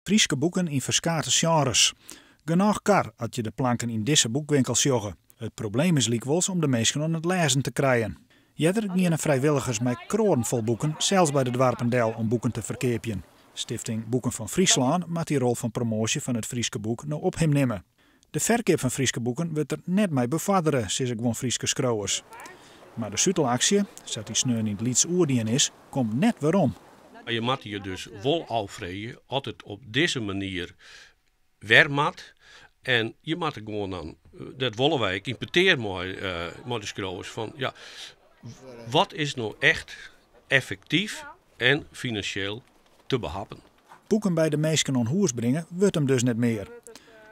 Frieske boeken in verskate genres. Genoeg kar had je de planken in deze boekwinkel sjoggen. Het probleem is likwijls om de mensen aan het lezen te krijgen. Jeder gingen vrijwilligers met kroon vol boeken, zelfs bij de Dwarpendel, om boeken te verkeerpjen. Stichting Boeken van Friesland maakt die rol van promotie van het Frieske boek nou op hem nemen. De verkoop van Frieske boeken wordt er net mee bevorderen, zegt gewoon Frieske schrouwers. Maar de Sutelactie, zoals die sneu niet Lieds oerdien is, komt net waarom. Je moet je dus wel afvreden, altijd op deze manier wermat. En je moet er gewoon dan, dat willen wij, impeteer met de schrouwers van, ja, wat is nou echt effectief en financieel te behappen? Boeken bij de meesten aan hoers brengen, wordt hem dus net meer.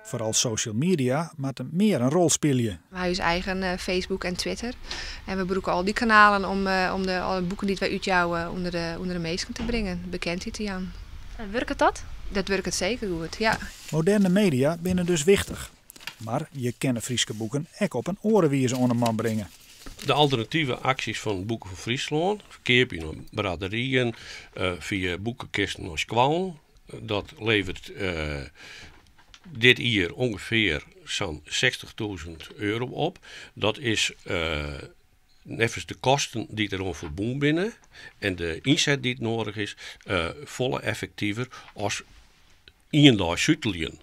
Vooral social media maakt hem meer een rol spelen. We hebben eigen Facebook en Twitter. En we gebruiken al die kanalen om alle boeken die wij uit jou onder de mensen te brengen. Bekendheid te aan. Werkt dat? Dat werkt zeker goed, ja. Moderne media binnen dus wichtig. Maar je kent Frieske boeken ook op een orenwijze aan de man brengen. De alternatieve acties van Boeken van Friesland, verkeer je naar braderieën, via boekenkisten als kwam. Dat levert dit jaar ongeveer zo'n €60.000 op. Dat is nevens de kosten die er verbonden binnen en de inzet die het nodig is, volle effectiever als 1 dag Zutelien.